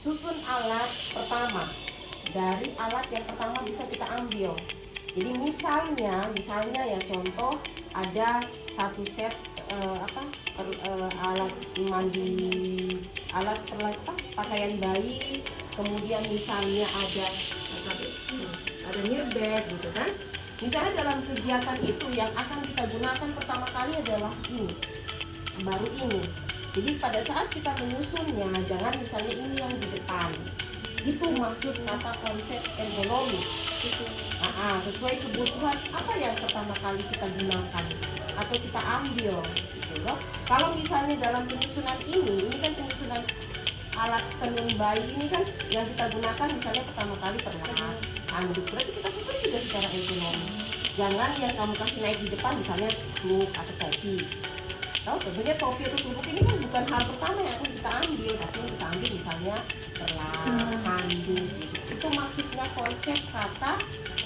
susun alat pertama. Dari alat yang pertama bisa kita ambil. Jadi misalnya ya contoh ada satu set alat mandi, pakaian bayi, kemudian misalnya ada nirbag gitu kan. Misalnya dalam kegiatan itu yang akan kita gunakan pertama kali adalah ini, baru ini. Jadi pada saat kita menyusunnya, jangan misalnya ini yang di depan. Itu maksud kata konsep ergonomis. Sesuai kebutuhan apa yang pertama kali kita gunakan atau kita ambil gitu loh. Kalau misalnya dalam penyusunan ini kan penyusunan alat tenun bayi ini kan yang kita gunakan misalnya pertama kali pernak, handuk, berarti kita susun juga secara ergonomis. Jangan yang kamu kasih naik di depan misalnya klub atau topi. Tahu tentunya topi atau klub ini kan bukan hal pertama yang akan kita ambil, tapi yang kita ambil misalnya pernak, handuk. Itu maksudnya konsep kata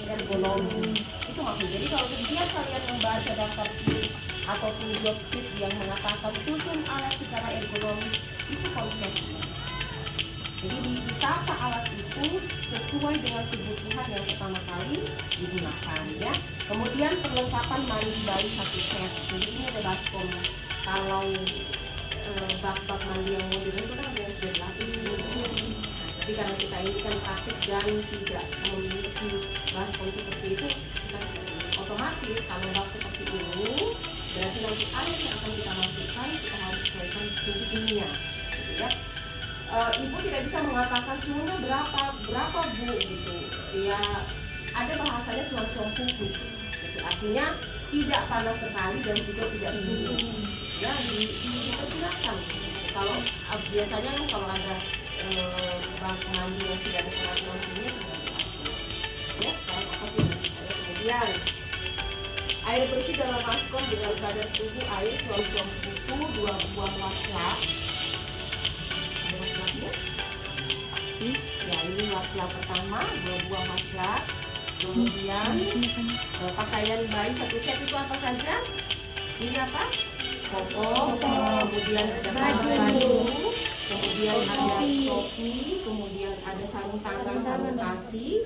ergonomis. Itu maksudnya. Jadi kalau kemudian kalian membaca daftar tip ataupun job sheet yang mengatakan susun alat secara ergonomis, itu konsepnya. Jadi ditata alat itu sesuai dengan kebutuhan yang pertama kali digunakan ya. Kemudian perlengkapan mandi bayi satu set. Jadi ini ada baskom. Kalau bak-bak mandi yang modern itu kan ada yang sudah dilatih. Tapi karena kita ini kan praktik dan tidak memiliki baskom seperti itu, kita otomatis kalau bak seperti ini berarti nanti air yang akan kita masukkan kita harus sesuaikan suhu dingin ya. Ibu tidak bisa mengatakan suhunya berapa bu gitu ya, ada bahasanya suam-suam kuku gitu. Artinya tidak panas sekali dan juga tidak dingin ya, diperkirakan kalau biasanya kan kalau ada bak mandi yang sudah ada peraturan suhunya ya, sekarang apa sih yang saya kemudian air bersih dalam baskom dengan kadar suhu air suam-suam kuku 2 buah waslap. Ya ini waslap pertama 2 buah waslap. Kemudian pakaian bayi satu set itu apa saja? Ini apa? Koko, kemudian ada baju, kemudian ada topi, kemudian ada sarung tangan, sarung kaki.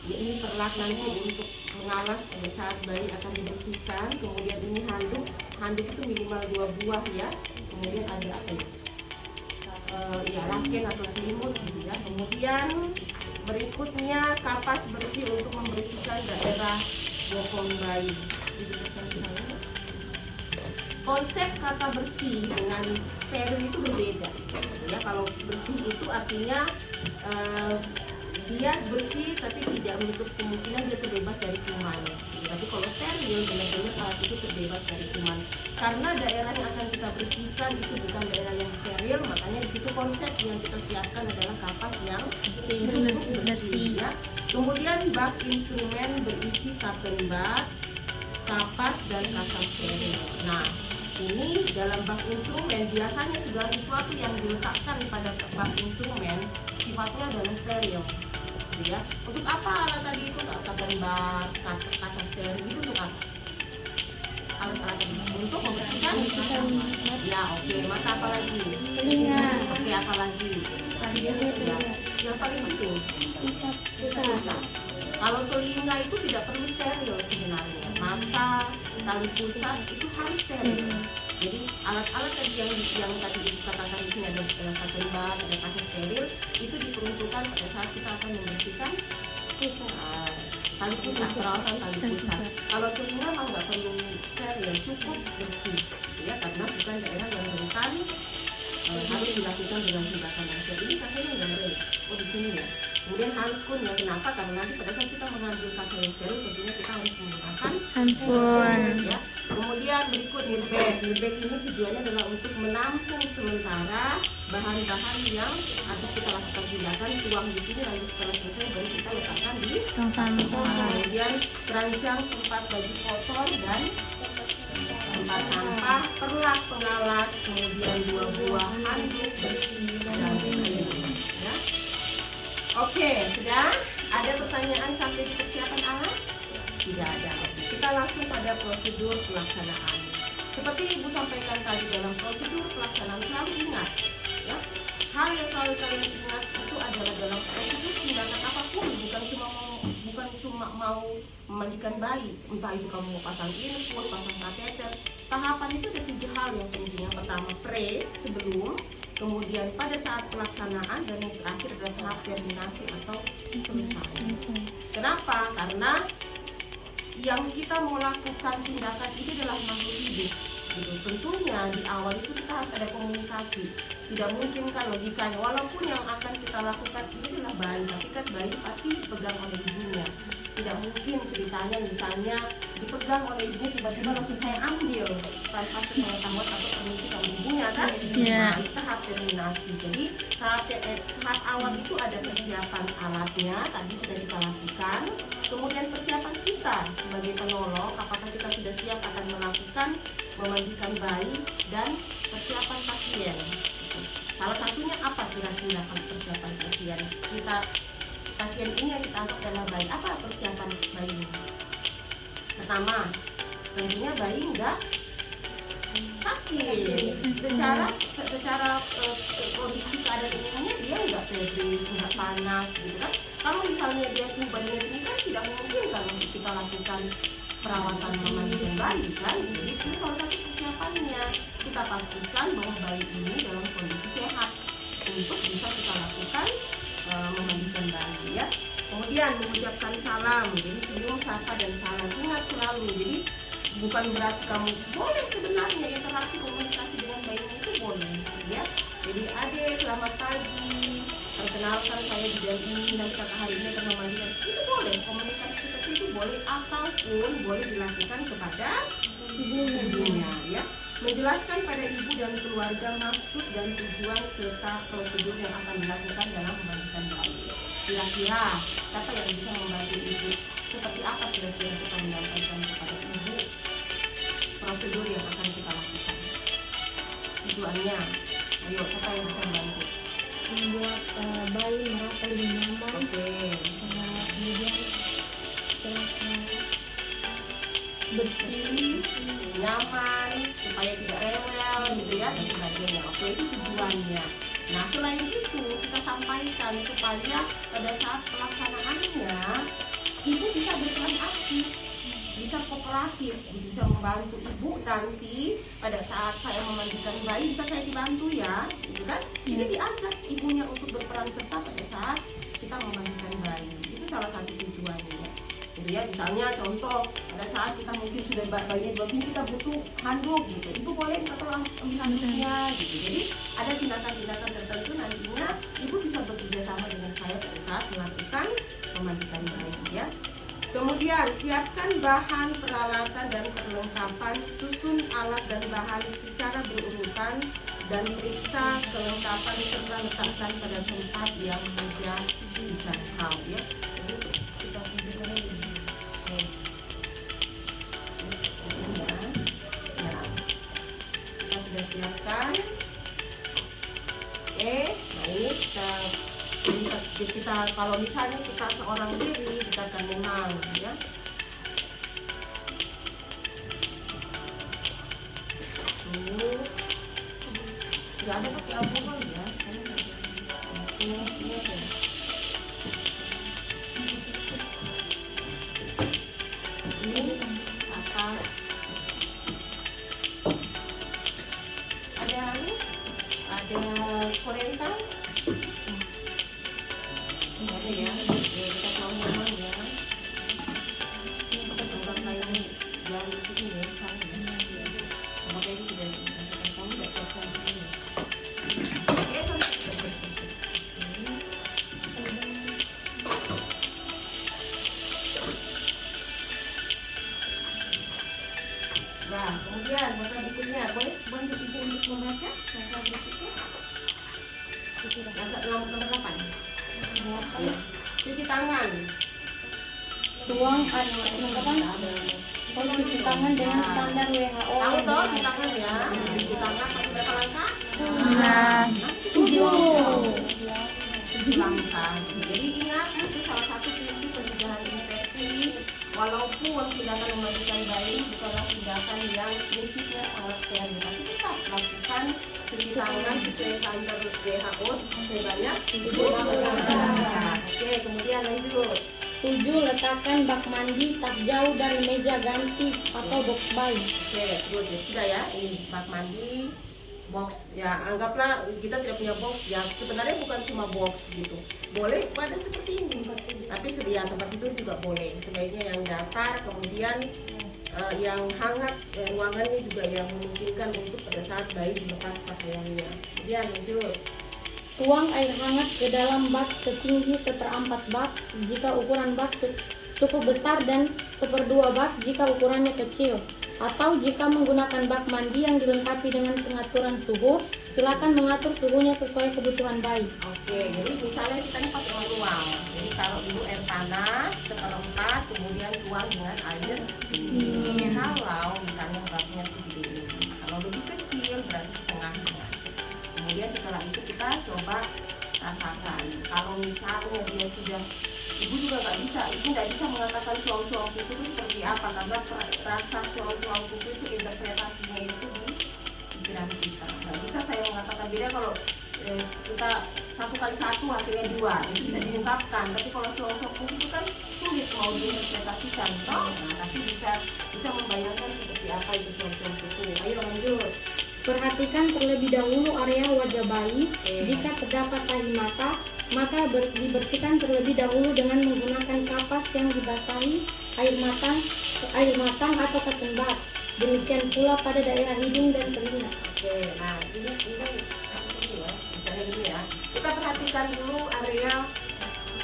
Ya, ini perlak nanti untuk mengalas pada saat bayi akan dibersihkan. Kemudian ini handuk itu minimal 2 buah ya. Kemudian ada apa ya? Ya raken atau selimut gitu ya. Kemudian berikutnya kapas bersih untuk membersihkan daerah bokong bayi. Konsep kata bersih dengan steril itu berbeda ya. Kalau bersih itu artinya dia bersih tapi tidak menutup kemungkinan dia terbebas dari kuman. Tapi kalau steril benar-benar alat itu terbebas dari kuman. Karena daerah yang akan kita bersihkan itu bukan daerah yang steril, makanya di situ konsep yang kita siapkan adalah kapas yang cukup bersih. Ya. Kemudian bak instrumen berisi cotton bud, kapas dan kasa steril. Nah, ini dalam bak instrumen biasanya segala sesuatu yang diletakkan pada bak instrumen sifatnya adalah steril. Ya. Untuk apa alat tadi itu? Cotton bud, kasa steril itu untuk apa? Alat-alat untuk membersihkan ya, oke. Mata apa lagi? Telinga. Oke, apa lagi? Ya. Yang paling penting pusat. Kalau telinga itu tidak perlu steril sebenarnya. Mata, tali pusat itu harus steril. Jadi alat-alat tadi yang tadi dikatakan di sini ada cotton bud, ada kasa steril, itu diperuntukkan pada saat kita akan membersihkan tali pusat, perawatan tali pusat. Kalau telinga mah nggak perlu steril, cukup bersih ya, karena bukan daerah yang rentan harus dilakukan dengan tindakan yang steril. Ini kasanya nggak ada, oh di sini ya. Kemudian handphone ya, kenapa? Karena nanti pada saat kita mengambil kasa yang steril tentunya kita harus menggunakan handphone ya. Kemudian berikut nirbag. Nirbag ini tujuannya adalah untuk menampung sementara bahan-bahan yang habis kita lakukan tindakan, tuang di sini, lalu setelah selesai baru kita letakkan di tong sampah. Kemudian keranjang tempat baju kotor dan tempat sampah, perlak pengalas, kemudian 2 buah handuk bersih dan lain-lain ya. Oke, sudah ada pertanyaan sampai di persiapan alat? Tidak ada. Kita langsung pada prosedur pelaksanaan. Seperti Ibu sampaikan tadi, dalam prosedur pelaksanaan selalu ingat ya, hal yang selalu kalian ingat itu adalah dalam prosedur tindakan apapun, bukan cuma mau memandikan bayi, entah itu kamu mau pasang infus, pasang kateter. Tahapan itu ada 3 hal yang penting. Yang pertama sebelum, kemudian pada saat pelaksanaan, dan yang terakhir adalah tahap terminasi atau selesai. Kenapa? Karena yang kita mau lakukan tindakan ini adalah makhluk hidup. Gitu. Tentunya di awal itu kita harus ada komunikasi. Tidak mungkin kan logikanya, walaupun yang akan kita lakukan ini adalah bayi, tapi kan bayi pasti dipegang oleh ibunya. Tidak mungkin ceritanya misalnya dipegang oleh ibunya tiba-tiba langsung saya ambil tanpa sepengetahuan atau permisi sama ibunya kan? Nah, itu tahap terminasi. Jadi tahap awal itu ada persiapan alatnya, tadi sudah kita lakukan. Kemudian persiapan kita sebagai penolong, apakah kita sudah siap akan melakukan memandikan bayi, dan persiapan pasien. Salah satunya apa kira-kira persiapan pasien? Pasien ini yang kita anggap adalah bayi. Apa persiapan bayi? Pertama, tentunya bayi enggak sakit. Secara kondisi keadaan umumnya dia enggak febris, enggak panas gitu kan. Kalau misalnya dia suhu badannya tinggi kan tidak mungkin kalau kita lakukan perawatan memandikan bayi kan. Jadi itu salah satu persiapannya. Kita pastikan bahwa bayi ini dalam kondisi sehat untuk bisa kita lakukan memandikan bayi ya. Kemudian mengucapkan salam, jadi senyum, sapa, dan salam. Ingat selalu, jadi bukan berarti kamu boleh sebenarnya interaksi komunikasi dengan bayi itu boleh ya. Jadi adik selamat pagi, perkenalkan saya di dalam ini dan kakak hari ini akan memandikan. Itu boleh, komunikasi seperti itu boleh, ataupun boleh dilakukan kepada ibunya ya. Menjelaskan pada ibu dan keluarga maksud dan tujuan serta prosedur yang akan dilakukan dalam memandikan bayi. Kira-kira siapa yang bisa membantu ibu? Seperti apa kira-kira kita menyampaikan kepada ibu prosedur yang akan kita lakukan? Tujuannya, ayo siapa yang bisa membantu? Membuat bayi merasa lebih nyaman. Oke. Kemudian bersih, nyaman, supaya tidak rewel gitu ya, dan sebagainya. Oke, itu tujuannya. Nah, selain itu kita sampaikan supaya pada saat pelaksanaannya ibu bisa berperan aktif, bisa kooperatif, bisa membantu ibu nanti pada saat saya memandikan bayi bisa saya dibantu ya, gitu kan? Jadi diajak ibunya untuk berperan serta pada saat kita memandikan bayi. Itu salah satu tujuannya. Jadi ya, misalnya contoh pada saat kita mungkin sudah bayinya 2 minggu kita butuh handuk gitu, ibu boleh minta tolong ambil handuknya gitu. Jadi ada tindakan-tindakan tertentu nantinya ibu bisa bekerja sama dengan saya pada saat melakukan memandikan bayi ya. Kemudian siapkan bahan, peralatan, dan perlengkapan, susun alat dan bahan secara berurutan, dan periksa kelengkapan serta letakkan pada tempat yang mudah dijangkau ya. Jadi kita sendiri ini. Kita sudah siapkan. Oke, baik. Kita kalau misalnya kita seorang diri dikatakan memang ya. Nggak ada pakai alkohol ya. Ini aja. Ini atas ada korentang. Ini ada ya. Kita tahu memang ya. Kita anggap lain jam ini ya sana ya. Makanya ini sudah dimasukkan, kamu sudah siapkan ini. Nah, kemudian maka berikutnya boleh bantu ibu untuk membaca maka berikutnya. Agak nomor 8. Ya. Cuci tangan. Tuang kalau cuci tangan dengan standar WHO. Tahu toh cuci tangan ya. Cuci tangan pakai berapa langkah? 7 langkah. Jadi ingat itu salah satu prinsip pencegahan infeksi. Walaupun tindakan memandikan bayi bukanlah tindakan yang prinsipnya sangat steril, tapi tetap lakukan cuci tangan sesuai standar WHO sebanyak 7 Oke, kemudian lanjut. 7. Letakkan bak mandi tak jauh dari meja ganti atau box bayi. Oke, good. Ya, sudah ya, ini bak mandi, box. Ya, anggaplah kita tidak punya box ya. Sebenarnya bukan cuma box gitu. Boleh pada seperti ini. Tapi ya, tempat tidur juga boleh. Sebaiknya yang datar, kemudian yang hangat, ruangannya juga yang memungkinkan untuk pada saat bayi dilepas pakaiannya. Kemudian lanjut. Tuang air hangat ke dalam bak setinggi 1/4 bak jika ukuran bak cukup besar dan 1/2 bak jika ukurannya kecil. Atau jika menggunakan bak mandi yang dilengkapi dengan pengaturan suhu, silakan mengatur suhunya sesuai kebutuhan bayi. Oke, jadi misalnya kita ini pakai manual. Jadi kalau dulu air panas 1/4, kemudian tuang dengan air dingin. Kalau misalnya baknya segede ini, kalau lebih kecil berarti setengahnya. Kemudian setelah itu kita coba rasakan. Kalau misalnya dia sudah, ibu juga nggak bisa mengatakan suam-suam kuku itu seperti apa, karena rasa suam-suam kuku itu interpretasinya itu di pikiran kita. Nggak bisa saya mengatakan beda kalau kita 1 kali 1 hasilnya 2, itu bisa diungkapkan. Tapi kalau suam-suam kuku itu kan sulit mau diinterpretasikan, toh. Nah, tapi bisa membayangkan seperti apa itu suam-suam kuku. Ayo lanjut. Perhatikan terlebih dahulu area wajah bayi. Jika terdapat tahi mata, maka dibersihkan terlebih dahulu dengan menggunakan kapas yang dibasahi air matang atau cotton bud. Demikian pula pada daerah hidung dan telinga. Oke, nah ini ya, misalnya gini ya. Kita perhatikan dulu area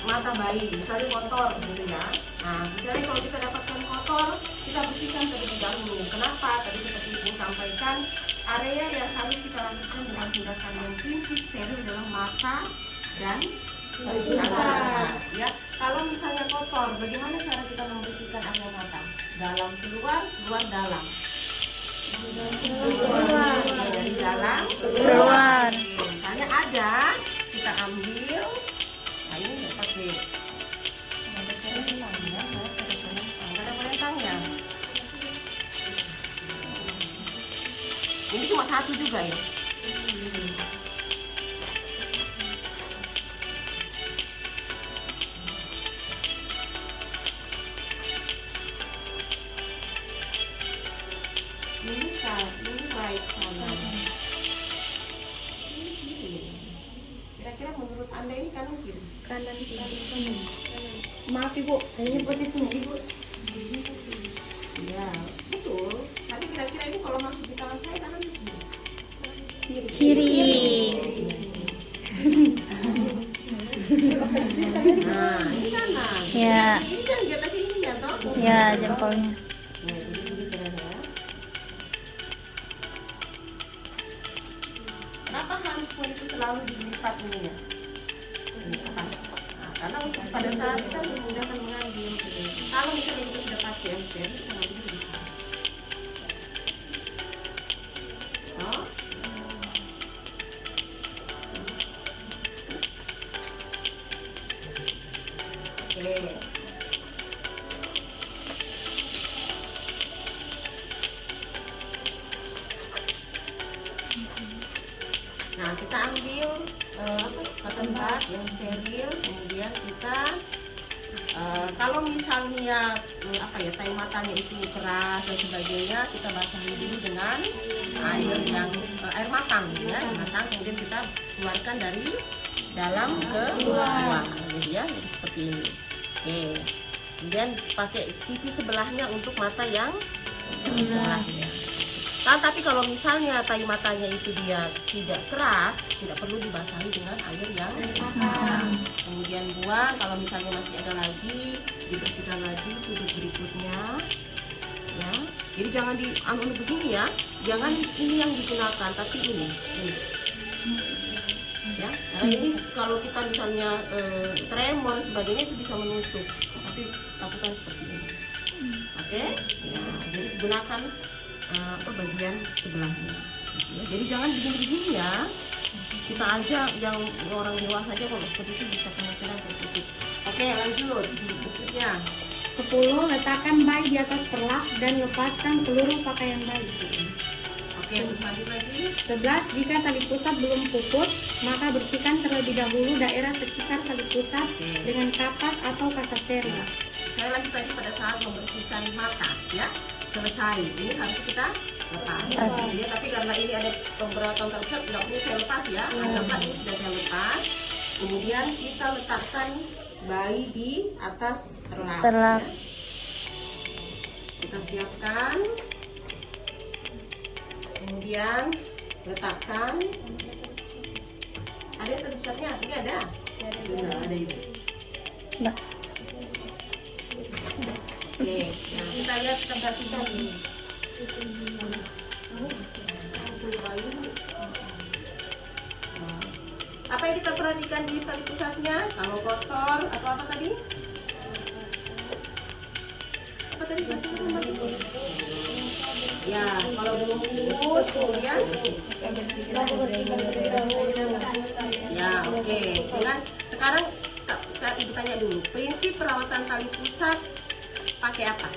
mata bayi, misalnya kotor gitu ya. Nah, misalnya kalau kita dapatkan kotor, kita bersihkan terlebih dahulu. Kenapa? Tadi seperti Ibu sampaikan, area yang harus kita lakukan dengan tindakan yang prinsip steril adalah mata dan pusat. Ya, kalau misalnya kotor, bagaimana cara kita membersihkan area mata? Dalam keluar, luar dalam. Keluar. Ya, dari dalam Keluar. Oke, misalnya ada, kita ambil. Nah, ini nggak pakai. Nggak ada pelentang ya, nggak ada pelentangnya. Ini cuma 1 juga ya. Ini right kanan. Kira-kira menurut Anda ini kanan kiri? Kanan. Maaf Ibu, ini posisinya Ibu. Iya, betul. Tapi kira-kira ini kalau masuk di tangan saya kanan kiri? Kiri. Nah, ini kanan. Ya. Ini kan di atas ini ya, toh? Ya, jempolnya. Nah, ini keren ya. Kenapa handphone itu selalu dilipat ininya? Ini atas. Nah, karena untuk pada saat kita memudahkan mengambil. Kalau misalnya kita sudah pakai handphone, kita ngambil bisa. Oh. Oke. Nah, kita ambil cotton bud yang steril, kemudian kita kalau misalnya tahi matanya itu keras dan sebagainya, kita basahi dulu dengan air matang ya, kemudian kita keluarkan dari dalam ke luar, gitu ya, jadi seperti ini. Oke, kemudian pakai sisi sebelahnya untuk mata yang sebelahnya. Kan, tapi kalau misalnya tahi matanya itu dia tidak keras, tidak perlu dibasahi dengan air yang hangat. Kemudian buang, kalau misalnya masih ada lagi, dibersihkan lagi sudut berikutnya. Ya, jadi jangan begini ya, jangan ini yang digunakan, tapi ini. Ya, karena ini kalau kita misalnya tremor sebagainya itu bisa menusuk, tapi lakukan seperti ini. Oke, ya, jadi gunakan bagian sebelahnya. Ya, jadi jangan begini-begini ya. Kita aja yang orang dewasa aja kalau seperti itu bisa kemungkinan tertutup. Oke, lanjut berikutnya. 10. Letakkan bayi di atas perlak dan lepaskan seluruh pakaian bayi. Oke, Oke, lanjut lagi. 11. Jika tali pusat belum puput, maka bersihkan terlebih dahulu daerah sekitar tali pusat dengan kapas atau kapas steril. Saya lanjut tadi pada saat membersihkan mata, ya. Selesai, ini harus kita lepas. Ya, tapi karena ini ada beberapa tali pusat, nggak perlu saya lepas ya. Anggaplah ini sudah saya lepas. Kemudian kita letakkan bayi di atas terlap. Ya. Kita siapkan. Kemudian letakkan. Ada tali pusatnya? Tidak ada. Ada ibu. Oke, nah kita lihat, kita perhatikan ini. Apa yang kita perhatikan di tali pusatnya? Kalau kotor atau apa tadi? Apa tadi? Ya, kalau belum mulus, kemudian ya, oke. Dengan sekarang ibu tanya dulu, prinsip perawatan tali pusat pakai apa?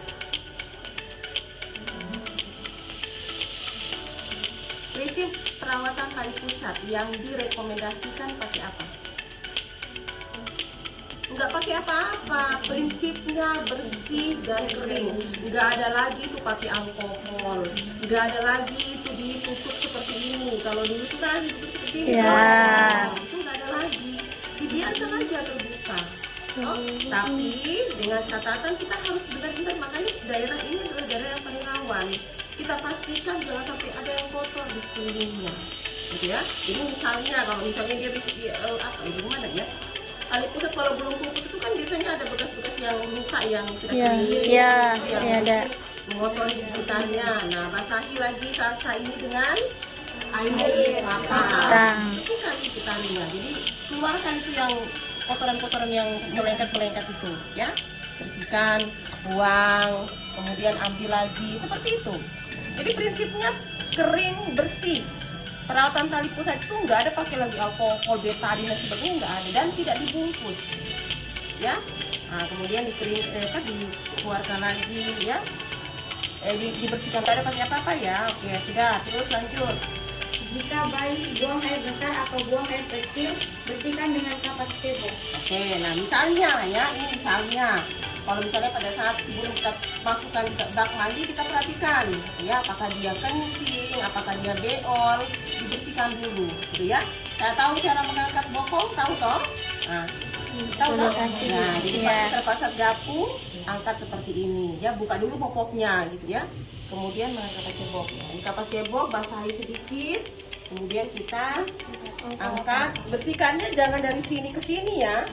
Prinsip perawatan tali pusat yang direkomendasikan pakai apa? Nggak pakai apa-apa, prinsipnya bersih dan kering. Nggak ada lagi itu pakai alkohol, nggak ada lagi itu ditutup seperti ini. Kalau dulu itu kan ditutup seperti ini, itu nggak ada lagi, dibiarkan aja terbuka. Tapi dengan catatan kita harus benar-benar, makanya daerah ini adalah daerah yang paling rawan. Kita pastikan jangan sampai ada yang kotor di sekelilingnya, gitu ya. Jadi misalnya kalau misalnya dia bisa gimana ya? Tali pusat kalau belum puput itu kan biasanya ada bekas-bekas yang luka yang sudah kering, yang mungkin mengotori di sekitarnya. Nah, basahi lagi kasa ini dengan air matang, bersihkan sekitarnya. Jadi keluarkan itu yang kotoran-kotoran yang melengket-melengket itu, ya. Bersihkan, buang, kemudian ambil lagi, seperti itu. Jadi prinsipnya kering, bersih. Perawatan tali pusat itu nggak ada pakai lagi alkohol, betadine dan sebagainya, nggak ada, dan tidak dibungkus, ya. Nah, kemudian dikeluarkan lagi, ya. Dibersihkan, nggak ada pakai apa-apa ya. Oke, sudah. Terus lanjut. Jika bayi buang air besar atau buang air kecil, bersihkan dengan kapas cebok. Oke, nah misalnya ya, ini misalnya. Kalau misalnya pada saat sebelum kita masukkan di bak mandi, kita perhatikan ya, apakah dia kencing, apakah dia beol, dibersihkan dulu, gitu ya. Saya tahu cara mengangkat bokong, tahu toh? Nah, tahu toh? Nah, jadi pakai terpasat gapu, angkat seperti ini, ya. Buka dulu popoknya, gitu ya. Kemudian mengangkat kapas cebok. Di kapas cebok basahi sedikit, kemudian kita angkat. Bersihkannya jangan dari sini ke sini ya.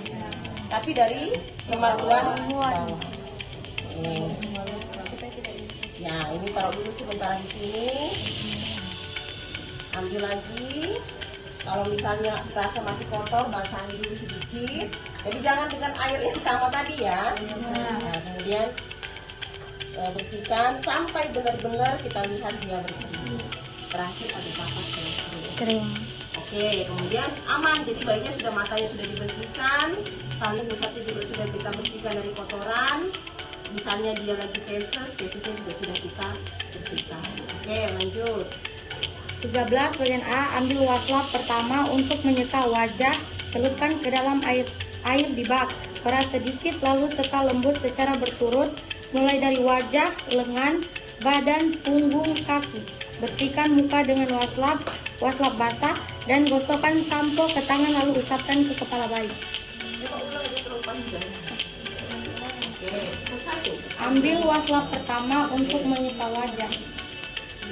Tapi dari kemaluan bawah. Ya, ini taruh dulu sebentar di sini. Ambil lagi. Kalau misalnya rasa masih kotor, basahi dulu sedikit. Jadi jangan dengan air yang sama tadi ya. Nah, kemudian bersihkan sampai benar-benar kita lihat dia bersih. Terakhir ada kapas yang kering. Oke, kemudian aman. Jadi bayinya sudah, matanya sudah dibersihkan, tali pusatnya juga sudah kita bersihkan dari kotoran. Misalnya dia lagi fesesnya juga sudah kita bersihkan. Oke, lanjut. 13 bagian A, ambil waslap pertama untuk menyeka wajah, celupkan ke dalam air di bak, peras sedikit lalu seka lembut secara berturut, mulai dari wajah, lengan, badan, punggung, kaki. Bersihkan muka dengan waslap basah, dan gosokkan sampo ke tangan lalu usapkan ke kepala bayi. Ambil waslap pertama untuk menyeka wajah.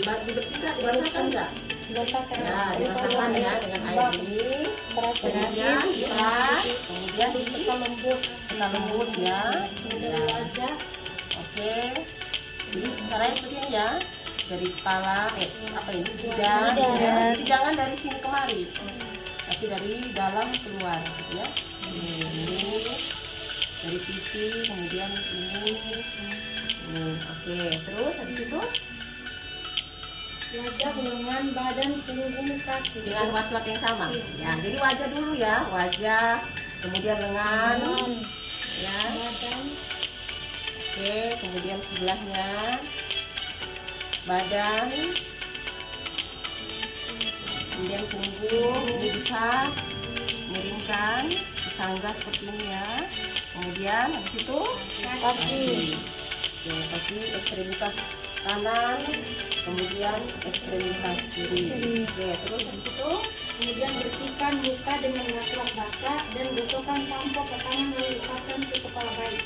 Dibersihkan, dibasahkan enggak? Dibasahkan. Ya, dibasahkan ya dengan air ini. Kemudian diperas, kemudian seka lembut ya. Dari wajah. Oke. Jadi caranya seperti ini ya. Dari kepala, lidah. Jadi jangan dari sini kemari, tapi dari dalam keluar, gitu ya. Ini dari pipi, kemudian ini. Oke, terus habis itu Wajah, lengan, badan, punggung, kaki. dengan waslap yang sama. Ya, jadi wajah dulu ya, wajah, kemudian lengan, ya. Badan. Oke, kemudian sebelahnya badan, kemudian punggung ini bisa miringkan, disangga seperti ini ya. Kemudian habis itu Kaki. Oke, kaki ekstremitas kanan, kemudian ekstremitas kiri. Oke, terus habis itu Kemudian bersihkan muka dengan wastafel basah dan gosokkan sampo ke tangan lalu usapkan ke kepala bayi.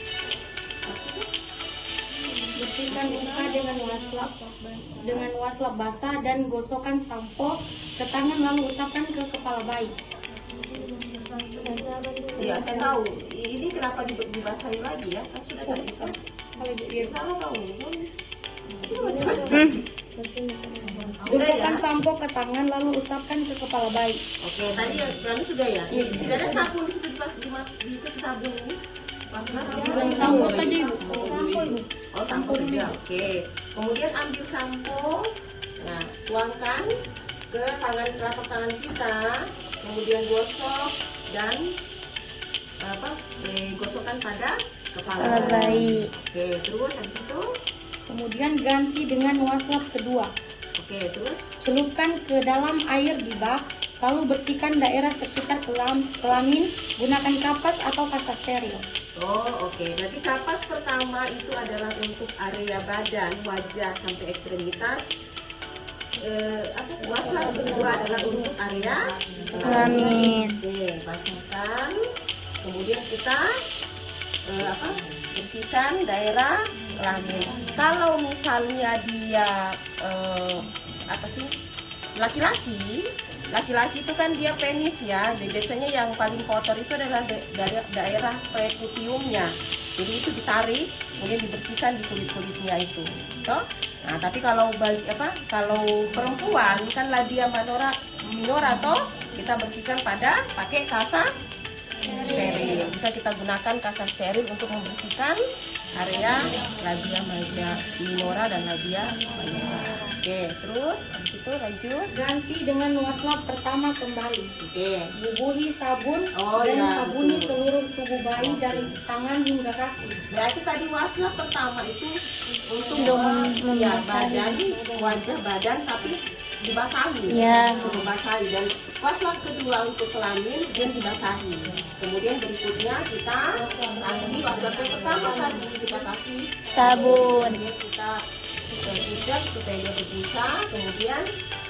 Bersihkan muka dengan wastafel basah dan gosokkan sampo ke tangan lalu usapkan ke kepala bayi. ya saya tahu ini kenapa dibasahi lagi ya, kan sudah tadi Kalau Ibu ya biasa. salah tahu. Gosokkan sampo ke tangan lalu usapkan ke kepala bayi. Oke, tadi yang sudah ya. Iya. Tidak ada sabun di situ dikasih sabun ini. Sampo saja Ibu. Sampo Ibu. Oh, sampo saja. Oke. Kemudian ambil sampo. Nah, tuangkan ke telapak tangan kita. Kemudian gosok dan gosokkan pada kepala Kepala bayi. Oke, terus habis itu Kemudian ganti dengan wastafel kedua. oke, terus Celupkan ke dalam air di bak, lalu bersihkan daerah sekitar kelamin, gunakan kapas atau kasa steril. oh oke. Berarti kapas pertama itu adalah untuk area badan, wajah sampai ekstremitas. Wastafel kedua adalah untuk area Kelamin. Oke, basahkan. Kemudian kita bersihkan daerah kelamin. Kalau misalnya dia laki-laki itu kan dia penis ya. Biasanya yang paling kotor itu adalah daerah preputiumnya. Jadi itu ditarik, kemudian dibersihkan di kulit-kulitnya itu. Toh? Nah, tapi kalau kalau perempuan kan labia minora toh kita bersihkan pakai kasa steril. Bisa kita gunakan kasa steril untuk membersihkan area labia minora dan labia majora. Oke, terus habis itu lanjut. Ganti dengan wastafel pertama kembali. Oke. Bubuhi sabun Oh, dan ya, sabuni betul. seluruh tubuh bayi dari tangan hingga kaki. Berarti tadi wastafel pertama itu untuk Untuk badan, wajah badan tapi dibasahi. Ya. Untuk membasahi, dan wastafel kedua untuk kelamin dan dibasahi. Kemudian berikutnya kita kasih wastafel pertama tadi kita kasih Sabun. kemudian kita pijat supaya dia berbusa, kemudian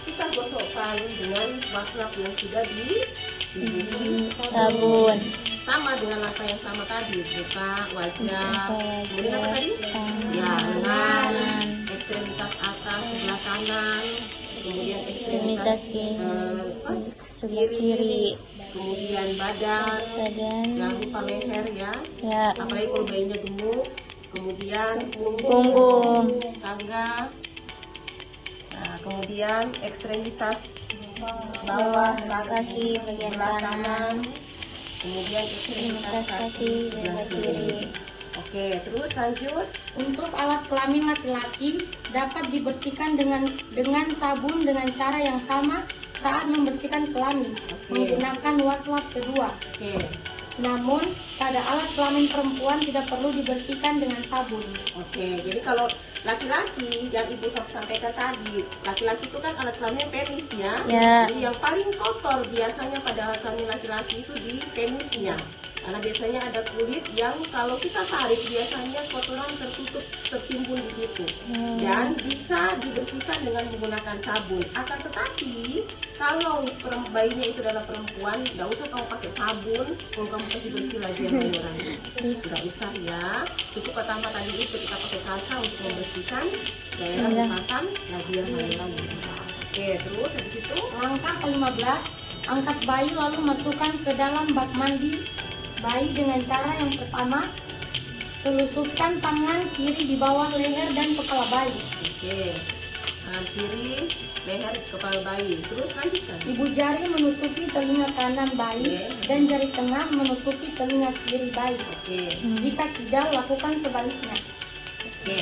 kita gosokkan dengan wastafel yang sudah dibubuhi Sabun. sama dengan langkah yang sama tadi, muka, wajah, kemudian apa tadi? Ya, lengan, ekstremitas atas sebelah kanan, kemudian ekstremitas Sebelah kiri. kemudian badan, Badan. jangan lupa leher ya, Ya. apalagi kalau bayinya gemuk, kemudian Punggung. sangga, nah, kemudian ekstremitas bawah kaki Kaki bagian sebelah kanan. kanan, kemudian ekstremitas kaki sebelah kiri. Oke, terus lanjut. Untuk alat kelamin laki-laki dapat dibersihkan dengan sabun dengan cara yang sama saat membersihkan kelamin menggunakan wastafel kedua. Oke, Namun pada alat kelamin perempuan tidak perlu dibersihkan dengan sabun. oke. Jadi kalau laki-laki yang ibu sampaikan tadi, laki-laki itu kan alat kelamin penis ya. Ya. Jadi yang paling kotor biasanya pada alat kelamin laki-laki itu di penisnya. Karena biasanya ada kulit yang kalau kita tarik biasanya kotoran tertimbun di situ. Dan bisa dibersihkan dengan menggunakan sabun. Akan tetapi kalau bayinya itu adalah perempuan, nggak usah kamu pakai sabun, kalau kamu kasih bersih lagi yang mayoranya. Nggak usah ya. Cukup pertama tadi itu kita pakai kasa untuk membersihkan daerah lipatan labia mayora. Oke, terus habis itu Langkah ke-15, angkat bayi lalu masukkan ke dalam bak mandi bayi dengan cara yang pertama, selusupkan tangan kiri di bawah leher dan kepala bayi. oke, tangan kiri, leher, kepala bayi. Terus lanjutkan. Ibu jari menutupi telinga kanan bayi dan jari tengah menutupi telinga kiri bayi. Oke, Jika tidak, lakukan sebaliknya. oke.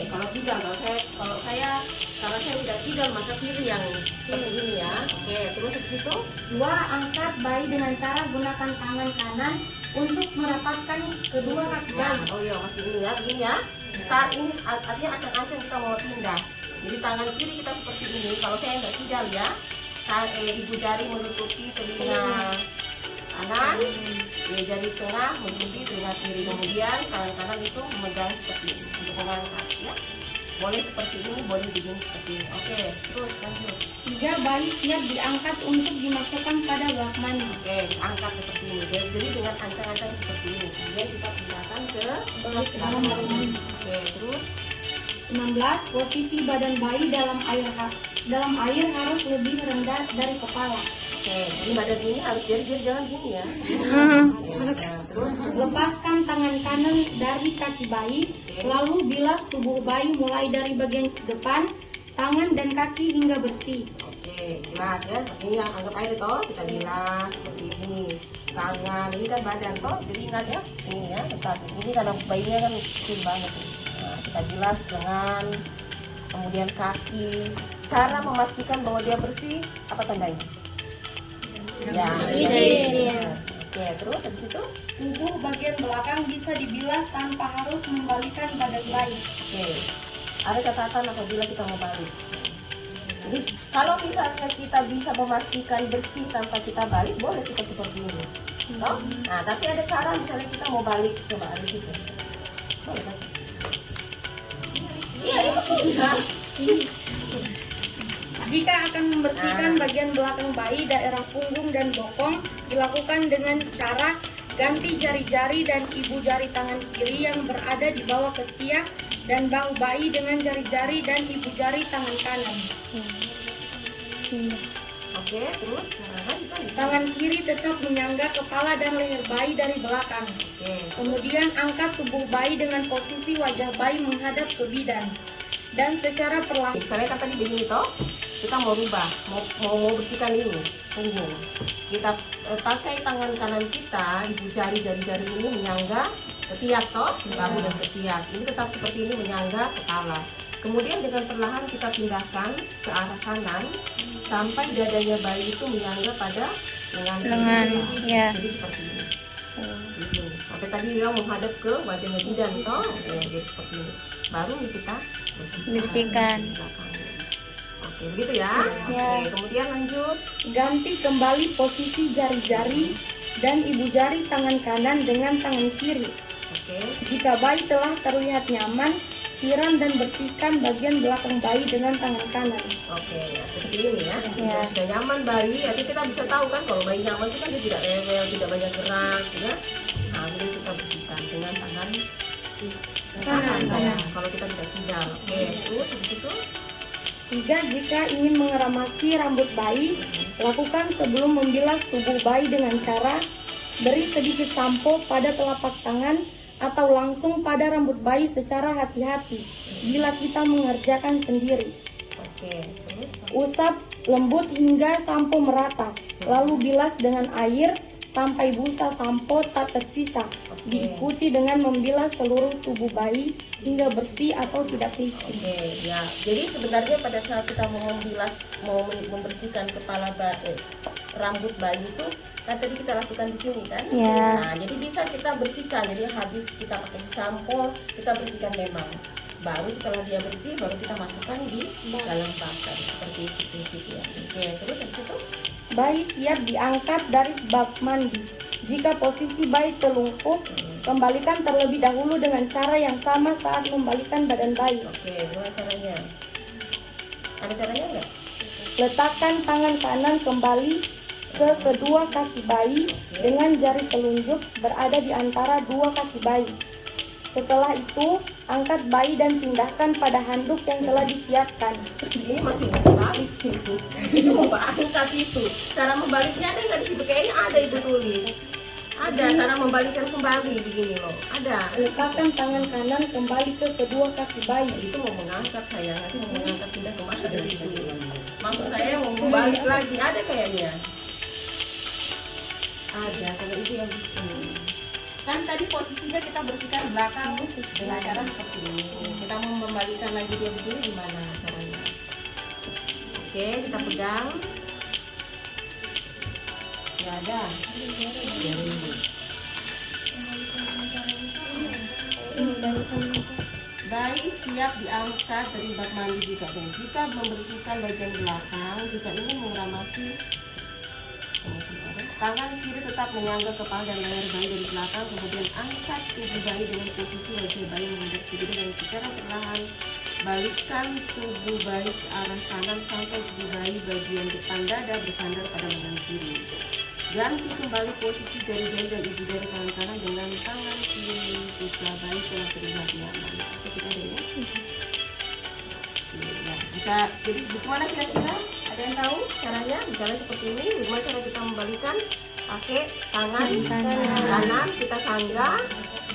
Kalau saya tidak kidal maka kiri yang seperti ini ya. Oke, terus habis itu 2. Angkat bayi dengan cara gunakan tangan kanan untuk merapatkan kedua kaki ya, bayi. oh iya masih ini ya, begini ya. Start ini artinya acang-acang kita mau pindah. Jadi tangan kiri kita seperti ini. Kalau saya nggak kidal ya, ibu jari menutupi telinga kanan, jari tengah menutupi telinga kiri. Kemudian tangan kanan itu memegang seperti ini untuk mengangkat ya. Boleh seperti ini, boleh begini seperti ini. Oke, terus lanjut. 3. Bayi siap diangkat untuk dimasukkan pada bak mandi. Oke, diangkat seperti ini. Jadi dengan ancang-ancang seperti ini. Kemudian kita pindahkan ke Balik ke dalam bak mandi. Oke, terus 16. Posisi badan bayi dalam air harus lebih rendah dari kepala. oke, ini badan ini harus jadi jangan gini ya. Nah, terus Lepaskan tangan kanan dari kaki bayi, lalu bilas tubuh bayi mulai dari bagian depan, tangan dan kaki hingga bersih. oke, jelas ya. Ini yang anggap air toh, kita bilas seperti ini. Tangan, ini kan badan toh. Jadi ingat ya, ini ya, tetap. Ini karena bayinya kan kecil banget nih. Nah, kita bilas dengan kemudian kaki. Cara memastikan bahwa dia bersih, apa tandanya? Ya, Bersih. oke, terus habis itu? Tubuh bagian belakang bisa dibilas tanpa harus membalikan badan bayi. Oke, ada catatan apabila kita mau balik. Jadi kalau misalnya kita bisa memastikan bersih tanpa kita balik, boleh kita seperti ini. Toh? Nah, tapi ada cara misalnya kita mau balik, coba ada situ. Boleh baca. Iya, itu sih. Nah, Jika akan membersihkan bagian belakang bayi, daerah punggung dan bokong, dilakukan dengan cara ganti jari-jari dan ibu jari tangan kiri yang berada di bawah ketiak dan bahu bayi dengan jari-jari dan ibu jari tangan kanan. oke, terus lanjutkan. Tangan kiri tetap menyangga kepala dan leher bayi dari belakang. Oke, Kemudian angkat tubuh bayi dengan posisi wajah bayi menghadap ke bidan. Dan secara perlahan misalnya kan tadi begini toh, kita mau rubah, mau bersihkan ini punggung. Kita pakai tangan kanan kita, ibu jari-jari ini menyangga ketiak toh, bahu dan ketiak. Ini tetap seperti ini menyangga kepala. Kemudian dengan perlahan kita pindahkan ke arah kanan sampai dadanya bayi itu menyangga pada lengan kita. ya. Jadi seperti ini. Gitu. Sampai tadi bilang menghadap ke wajahnya bidan toh, jadi seperti ini. Baru kita Bersihkan. Oke, begitu ya. Ya. Oke, kemudian lanjut. ganti kembali posisi jari-jari dan ibu jari tangan kanan dengan tangan kiri. Oke. Jika bayi telah terlihat nyaman, siram dan bersihkan bagian belakang bayi dengan tangan kanan. Oke, ya, seperti ini ya. Ya. Jika sudah nyaman bayi, nanti kita bisa tahu kan kalau bayi nyaman itu kan dia tidak rewel, tidak banyak gerak, ya. Nah, kemudian kita bersihkan dengan tangan kanan. Kalau kita tidak. Oke, terus habis itu 3. Jika ingin mengeramasi rambut bayi, lakukan sebelum membilas tubuh bayi dengan cara beri sedikit sampo pada telapak tangan atau langsung pada rambut bayi secara hati-hati bila kita mengerjakan sendiri. oke, terus Usap lembut hingga sampo merata, lalu bilas dengan air sampai busa sampo tak tersisa. Diikuti dengan membilas seluruh tubuh bayi hingga bersih atau tidak licin. Oke, ya. Jadi sebenarnya pada saat kita mau membersihkan kepala rambut bayi itu kan tadi kita lakukan di sini kan. Ya. Nah, jadi bisa kita bersihkan. Jadi habis kita pakai sampo, kita bersihkan memang. Baru setelah dia bersih, baru kita masukkan di dalam bak. Seperti itu prinsipnya. Oke, terus habis itu Bayi siap diangkat dari bak mandi. Jika posisi bayi telungkup, kembalikan terlebih dahulu dengan cara yang sama saat membalikan badan bayi. oke, gimana caranya? Ada caranya nggak? Letakkan tangan kanan kembali ke kedua kaki bayi dengan jari telunjuk berada di antara dua kaki bayi. Setelah itu, angkat bayi dan pindahkan pada handuk yang telah disiapkan. Ini masih mau balik itu. Itu mau angkat itu. Cara membaliknya ada nggak di situ? Kayaknya ada ibu tulis. Ada cara membalikkan kembali begini loh. Ada. Letakkan tangan kanan kembali ke kedua kaki bayi. Itu mau mengangkat saya, nanti mau mengangkat pindah kemana dari itu. Maksud saya mau balik lagi, ada kayaknya. Ada, kalau itu yang ini. Kan tadi posisinya kita bersihkan belakang dengan cara seperti ini. Kita mau membalikan lagi dia begini gimana caranya? Oke, kita pegang. Ya ada. Ini dari kanan. Bayi siap diangkat dari bak mandi jika membersihkan bagian belakang. Jika ingin mengeramasi, tangan kiri tetap menyangga kepala dan leher bayi dari belakang. Kemudian angkat tubuh bayi dengan posisi wajah bayi menghadap ke kiri dan secara perlahan balikkan tubuh bayi ke arah kanan sampai tubuh bayi bagian depan dada bersandar pada lengan kiri. Ganti kembali posisi jari jari dan ibu jari tangan kanan dengan tangan kiri jika bayi telah terlihat nyaman. Oke, kita lihat. Ya, bisa. Jadi bagaimana kira-kira? Ada yang tahu caranya? Misalnya seperti ini. Bagaimana cara kita membalikan? Pakai tangan kanan kita sangga,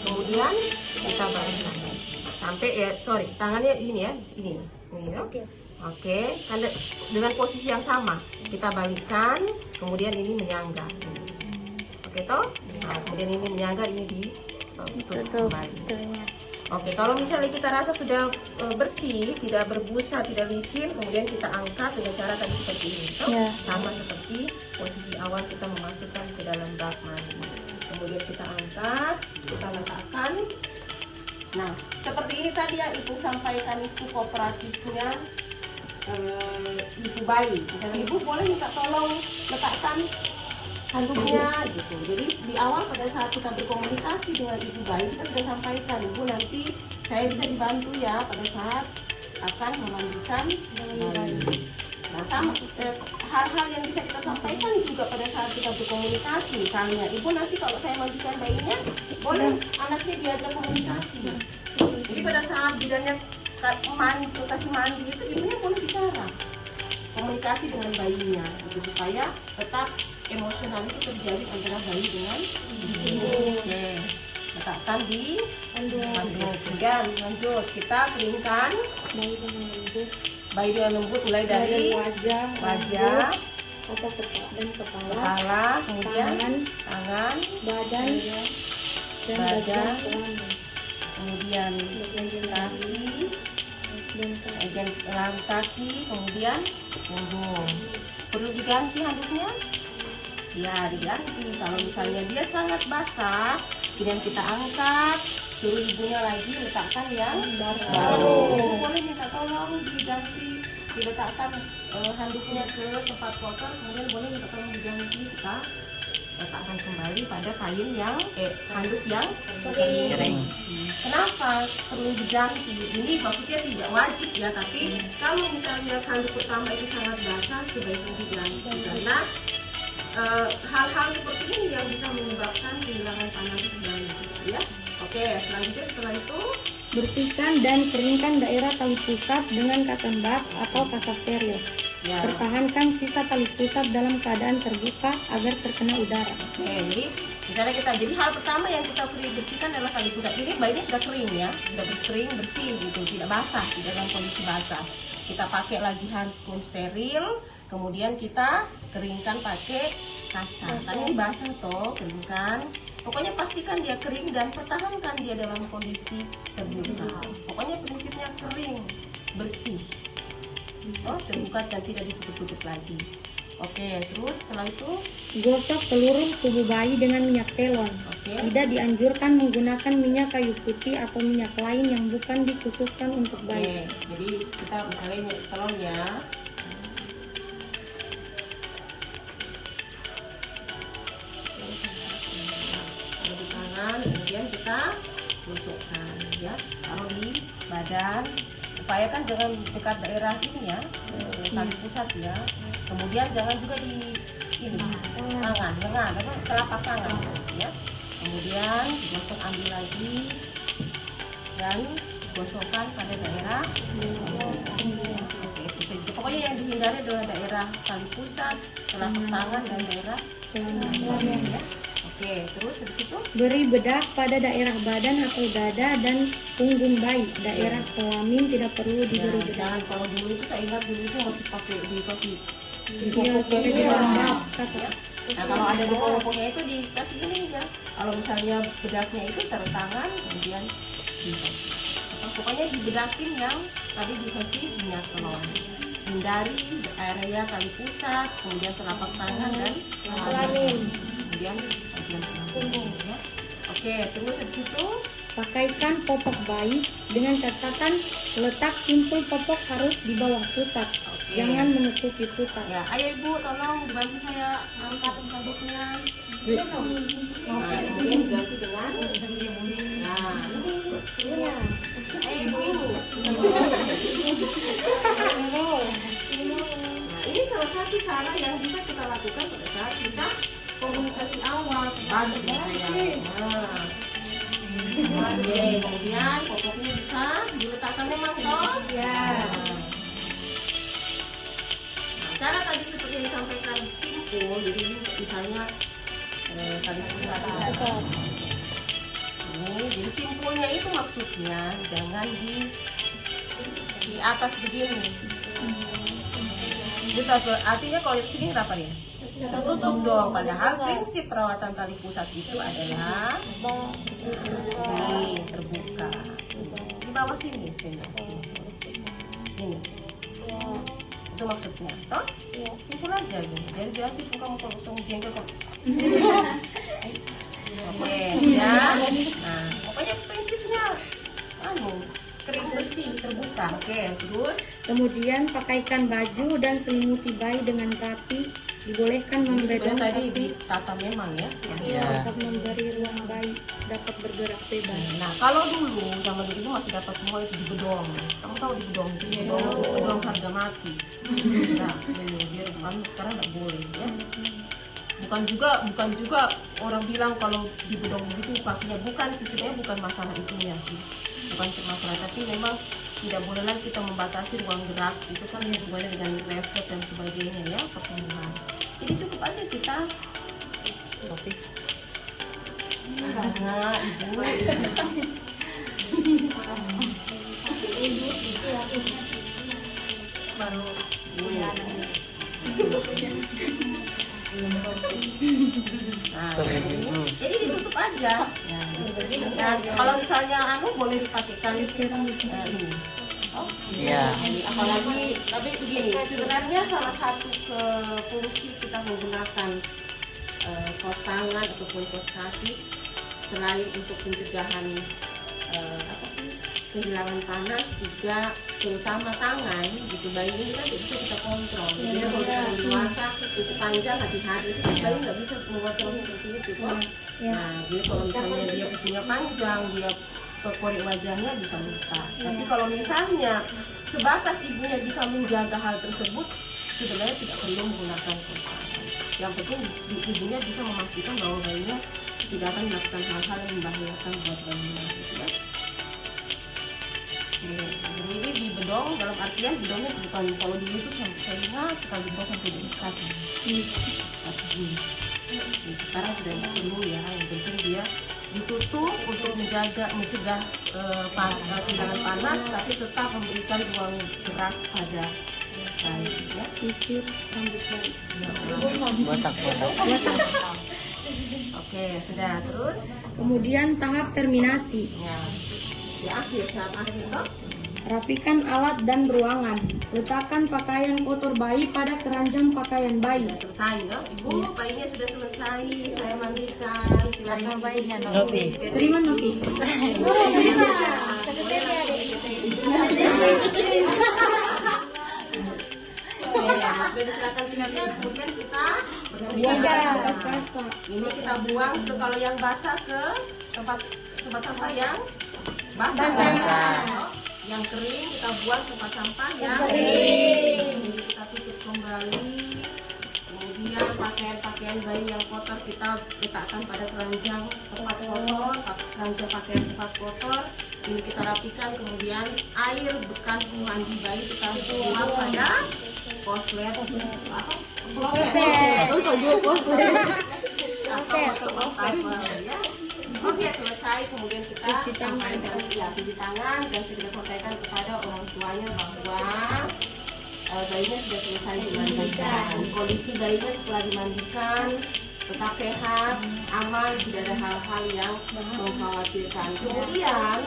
kemudian kita balikkan. Sampai ya, tangannya ini ya, ini ya. Oke, dengan posisi yang sama kita balikan, kemudian ini menyangga. Oke toh? Nah, kemudian ini menyangga, ini ditutup kembali. Oke, kalau misalnya kita rasa sudah bersih, tidak berbusa, tidak licin, kemudian kita angkat dengan cara tadi seperti ini. Toh? Sama seperti posisi awal kita memasukkan ke dalam bak mandi. Kemudian kita angkat, kita letakkan. Nah, seperti ini tadi yang Ibu sampaikan itu kooperatifnya ibu bayi. Misalnya ibu boleh minta tolong letakkan handuknya gitu. Jadi di awal pada saat kita berkomunikasi dengan ibu bayi, kita sudah sampaikan, ibu nanti saya bisa dibantu ya pada saat akan memandikan bayi. Nah, sama hal-hal yang bisa kita sampaikan juga pada saat kita berkomunikasi. Misalnya, ibu nanti kalau saya mandikan bayinya, boleh anaknya diajak komunikasi. Jadi pada saat bidannya kasih mandi itu, ibunya boleh bicara, komunikasi dengan bayinya, gitu, supaya tetap emosional itu terjalin antara bayi dengan ibu. Oke, letakkan di handuk. Kemudian lanjut, kita keringkan bayi dengan lembut mulai dari wajah atau dan kepala, kemudian tangan, badan, dan kemudian kaki, bagian kaki, kemudian punggung. Perlu diganti handuknya? Ya, diganti. Kalau misalnya dia sangat basah, kemudian kita angkat, suruh ibunya lagi letakkan yang baru. Boleh minta tolong diganti, diletakkan handuknya ke tempat kotor, kemudian boleh minta tolong diganti, kita letakkan kembali pada kain yang handuk yang kering. Kenapa perlu diganti? Ini maksudnya tidak wajib ya, tapi kalau misalnya handuk pertama itu sangat basah, sebaiknya diganti karena hal-hal seperti ini yang bisa menyebabkan kehilangan panas bayi ya. Oke, selanjutnya setelah itu bersihkan dan keringkan daerah tali pusat dengan cotton bud atau kasa steril. ya. Pertahankan sisa tali pusat dalam keadaan terbuka agar terkena udara. Oke, jadi misalnya jadi hal pertama yang kita bersihkan adalah tali pusat. Ini bayinya sudah kering ya, sudah kering bersih gitu, tidak basah, tidak dalam kondisi basah. Kita pakai lagi handskun steril, kemudian kita keringkan pakai kasa. Tadi ini basah toh, keringkan. Pokoknya pastikan dia kering dan pertahankan dia dalam kondisi terbuka. Pokoknya prinsipnya kering, bersih, terbuka dan tidak ditutup-tutup lagi. Oke, terus setelah itu gosok seluruh tubuh bayi dengan minyak telon. Tidak dianjurkan menggunakan minyak kayu putih atau minyak lain yang bukan dikhususkan untuk bayi. Jadi kita misalnya minyak telon ya. Di tangan, kemudian kita gosokkan ya, taruh di badan. Upayakan jangan dekat daerah ini ya, tali pusat ya. Kemudian jangan juga di ini, tangan, lengan, telapak tangan ya. Kemudian digosok, ambil lagi dan gosokkan pada daerah. Oke, itu pokoknya yang dihindari adalah daerah tali pusat, telapak tangan dan daerah ya. Oke, terus habis itu beri bedak pada daerah badan atau dada dan punggung bayi. Daerah kelamin tidak perlu diberi bedak. Dan kalau dulu itu saya ingat dulu itu masih pakai dikasih lembab kata. Nah, kalau ada di popoknya itu dikasih ini ya. Kalau misalnya bedaknya itu taruh tangan, kemudian dikasih. Pokoknya dibedakin yang tadi dikasih minyak telon. Hindari area tali pusat, kemudian telapak tangan dan kelamin. Kemudian bagian punggung ya. Oke, terus habis itu Pakaikan popok bayi dengan catatan letak simpul popok harus di bawah pusat, jangan menutupi pusat. Ya, ayo Ibu tolong dibantu saya angkat handuknya. Nah, kemudian diganti dengan nah ini. Ayo Ibu. Nah, ini salah satu cara yang bisa kita lakukan pada saat kita komunikasi awal kepada saya. Nah, oke, kemudian popoknya bisa diletakkan memang toh? Ya. Nah, cara tadi seperti yang disampaikan simpul, jadi ini misalnya tadi pusat. Ini jadi simpulnya itu maksudnya jangan di atas begini. Itu artinya kalau di sini berapa nih? Tertutup dong. Padahal prinsip perawatan tali pusat itu adalah terbuka. Di bawah sini, ini. Itu maksudnya, toh? Simpul aja gini. Jadi jangan simpul kamu kalau langsung jengkel kok. Oke, sudah. Nah, pokoknya prinsipnya kering bersih, terbuka. Oke, terus Kemudian pakaikan baju dan selimuti bayi dengan rapi. Dibolehkan sebenarnya membedong tadi tapi ditata memang ya. tetap memberi ruang bayi dapat bergerak bebas. Nah, kalau dulu zaman dulu masih dapat semua itu di bedong. Kamu tahu di bedong? Bedong harga mati. Nah, biar sekarang nggak boleh ya. Bukan juga orang bilang kalau di bedong begitu kakinya bukan sih, sebenarnya bukan masalah itunya sih. Bukan masalah, tapi memang tidak boleh lagi kita membatasi ruang gerak. Itu kan hubungannya dengan refleks dan sebagainya ya, pertumbuhan. Jadi cukup aja kita topik. Karena ibu baru nah, jadi ditutup aja. Nah, kalau misalnya boleh dipakaikan ini. Iya. Apalagi tapi begini, sebenarnya salah satu fungsi kita menggunakan kaos tangan ataupun kaos kaki selain untuk pencegahan kehilangan panas, juga terutama tangan gitu. Bayi ini kan bisa kita kontrol. Jadi kalau kita dewasa cukup panjang hati-hati, itu bayi nggak bisa mengontrol seperti itu kok. Nah, dia kalau misalnya dia punya panjang, dia korek wajahnya bisa luka. Tapi kalau misalnya sebatas ibunya bisa menjaga hal tersebut, sebenarnya tidak perlu menggunakan kaos tangan. Yang penting ibunya bisa memastikan bahwa bayinya tidak akan melakukan hal-hal yang membahayakan buat bayinya, gitu ya. Jadi ini di bedong, dalam artian bedongnya bukan kalau dulu itu saya lihat sekali bos sampai diikat. Sekarang sudah tidak perlu ya, yang penting dia ditutup untuk mencegah kehilangan panas, tapi tetap memberikan ruang gerak pada bayi ya. Sisir rambut bayi. Botak. Oke, sudah. Terus Kemudian tahap terminasi. ya, di akhir toh. Rapikan alat dan ruangan. Letakkan pakaian kotor bayi pada keranjang pakaian bayi. Sudah selesai ya, Ibu. Bayinya sudah selesai. Saya mandikan. Silakan bayinya Novi. Terima Novi. Sudah disilakan tiga, kemudian kita bersihkan. Ini kita buang ke, kalau yang basah ke tempat sampah yang basah. Yang kering kita buang tempat sampah yang kering. Jadi kita tutup kembali. Kemudian pakaian bayi yang kotor kita letakkan pada keranjang tempat kotor, keranjang pakaian tempat kotor. Ini kita rapikan, kemudian air bekas mandi bayi kita buang pada kloset. Ya. Oke, selesai. Kemudian kita sampaikan cuci tangan dan kita sampaikan kepada orang tuanya bahwa bayinya sudah selesai dimandikan. Kondisi bayinya setelah dimandikan tetap sehat, aman, tidak ada hal-hal yang mengkhawatirkan. Kemudian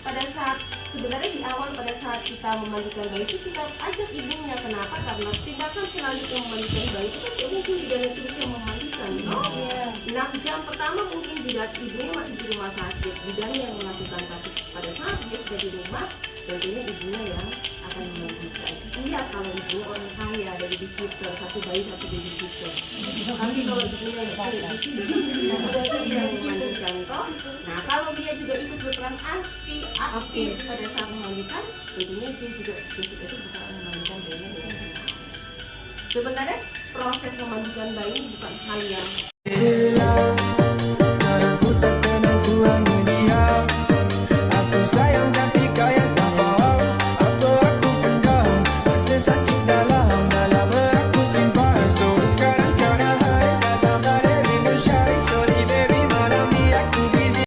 pada saat sebenarnya di awal pada saat kita memandikan bayi itu kita ajak ibunya. Kenapa? Karena tindakan selanjutnya memandikan bayi itu kan mungkin bidan terus yang memandikan. 6 jam pertama mungkin bidan ibunya masih di rumah sakit, bidan yang melakukan, tapi pada saat dia sudah di rumah tentunya ibunya yang akan memandikan. Iya, kalau ibunya orang kaya ada babysitter, satu bayi satu babysitter. Tapi kalau ibunya yang babysitter berarti yang memandikan toh. Nah, kalau dia juga ikut berperan aktif pada saat memandikan, tentunya dia juga besok-besok bisa memandikan bayinya dengan benar. Sebenarnya proses memandikan bayi bukan hal yang